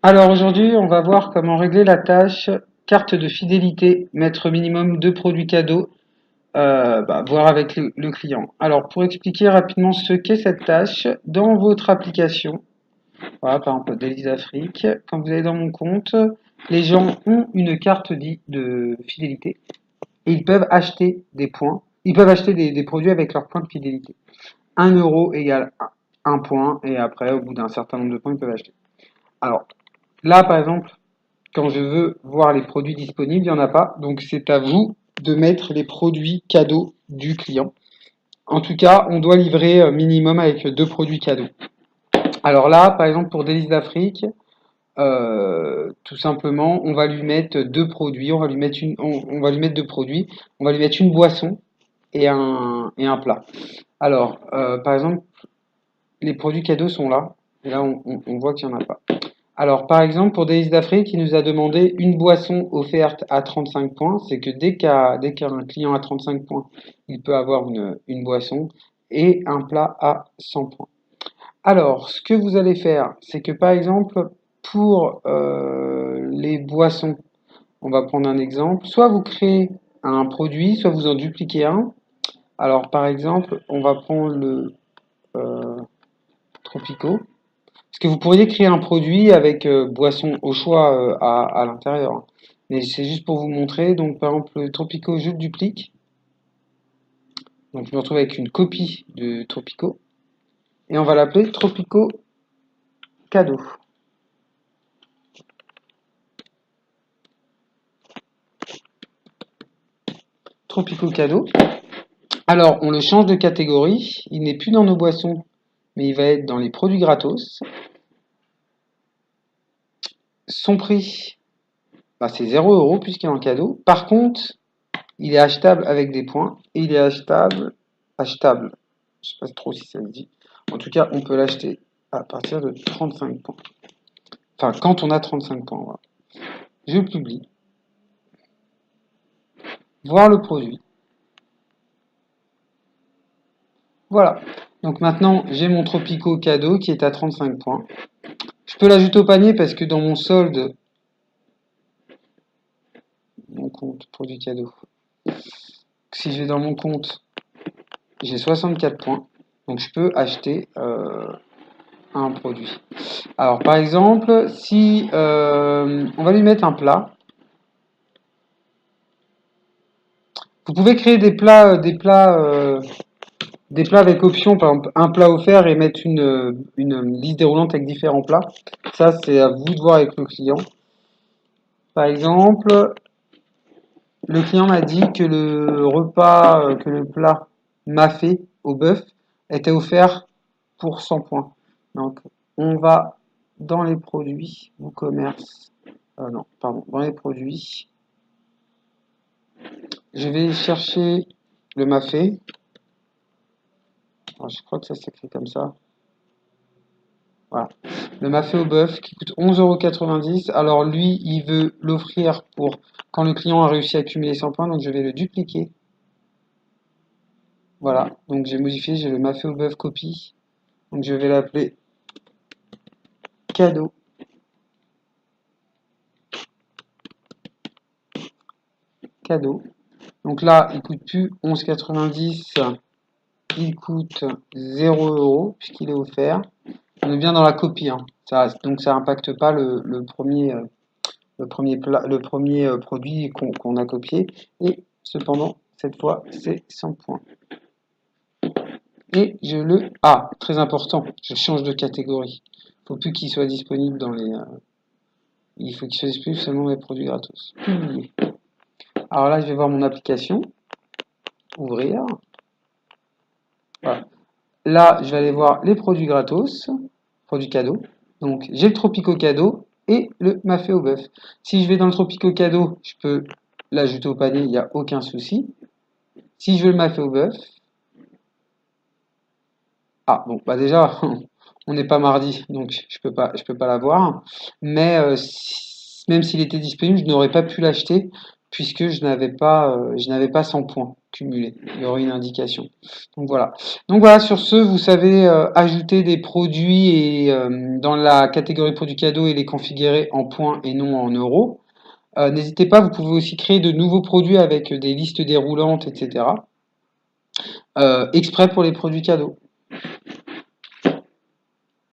Alors aujourd'hui, on va voir comment régler la tâche carte de fidélité, mettre minimum 2 produits cadeaux, voir avec le client. Alors pour expliquer rapidement ce qu'est cette tâche, dans votre application, voilà, par exemple Délices d'Afrique, quand vous allez dans mon compte, les gens ont une carte dite de fidélité et ils peuvent acheter des points, ils peuvent acheter des produits avec leurs points de fidélité. 1 € égale un point et après, au bout d'un certain nombre de points, ils peuvent acheter. Alors là, par exemple, quand je veux voir les produits disponibles, il n'y en a pas. Donc c'est à vous de mettre les produits cadeaux du client. En tout cas, on doit livrer minimum avec 2 produits cadeaux. Alors là, par exemple, pour Délices d'Afrique, tout simplement, on va lui mettre 2 produits. On va lui mettre 2 produits. On va lui mettre une boisson et un plat. Alors, par exemple, les produits cadeaux sont là. Et là, on voit qu'il n'y en a pas. Alors, par exemple, pour Délices d'Afrique, il nous a demandé une boisson offerte à 35 points. C'est que dès qu'un client a 35 points, il peut avoir une boisson et un plat à 100 points. Alors, ce que vous allez faire, c'est que par exemple, pour les boissons, on va prendre un exemple. Soit vous créez un produit, soit vous en dupliquez un. Alors, par exemple, on va prendre le euh, Tropico. Parce que vous pourriez créer un produit avec boisson au choix à l'intérieur. Mais c'est juste pour vous montrer. Donc, par exemple, le Tropico, je le duplique. Donc, je me retrouve avec une copie de Tropico. Et on va l'appeler Tropico Cadeau. Tropico Cadeau. Alors, on le change de catégorie. Il n'est plus dans nos boissons, mais il va être dans les produits gratos. Son prix, c'est 0 € puisqu'il est en cadeau. Par contre, il est achetable avec des points. Et il est achetable. Je sais pas trop si ça se dit. En tout cas, on peut l'acheter à partir de 35 points. Enfin, quand on a 35 points. Voilà. Je publie. Voir le produit. Voilà. Donc maintenant, j'ai mon Tropico cadeau qui est à 35 points. Je peux l'ajouter au panier parce que dans mon solde, mon compte produit cadeau, si je vais dans mon compte, j'ai 64 points. Donc je peux acheter un produit. Alors par exemple, si on va lui mettre un plat, vous pouvez créer des plats avec option, par exemple un plat offert et mettre une liste déroulante avec différents plats. Ça, c'est à vous de voir avec le client. Par exemple, le client m'a dit que le repas, que le plat mafé au bœuf était offert pour 100 points. Donc, on va dans les produits, WooCommerce, non, pardon, dans les produits, je vais chercher le mafé. Alors, je crois que ça s'écrit comme ça. Voilà. Le mafé au bœuf qui coûte 11,90 €. Alors lui, il veut l'offrir pour quand le client a réussi à accumuler 100 points, donc je vais le dupliquer. Voilà, donc j'ai modifié, j'ai le mafé au bœuf copie. Donc je vais l'appeler cadeau. Cadeau. Donc là, il coûte plus 11,90, il coûte 0 € puisqu'il est offert. On est bien dans la copie, hein. Donc ça n'impacte pas le premier, le premier produit qu'on a copié. Et cependant, cette fois, c'est 100 points. Et je le... Ah, très important, je change de catégorie. Il ne faut plus qu'il soit disponible dans les... il faut qu'il soit disponible seulement dans les produits gratos. Publier. Alors là, je vais voir mon application. Ouvrir. Voilà. Là, je vais aller voir les produits gratos, produits cadeaux. Donc, j'ai le Tropico cadeau et le mafé au bœuf. Si je vais dans le Tropico cadeau, je peux l'ajouter au panier, il n'y a aucun souci. Si je veux le mafé au bœuf, ah bon, déjà, on n'est pas mardi, donc je peux pas l'avoir. Mais même s'il était disponible, je n'aurais pas pu l'acheter puisque je n'avais pas 100 points. cumulé. Il y aurait une indication. Donc voilà. Donc voilà, sur ce, vous savez ajouter des produits et dans la catégorie produits cadeaux et les configurer en points et non en euros. N'hésitez pas, vous pouvez aussi créer de nouveaux produits avec des listes déroulantes, etc. Exprès pour les produits cadeaux.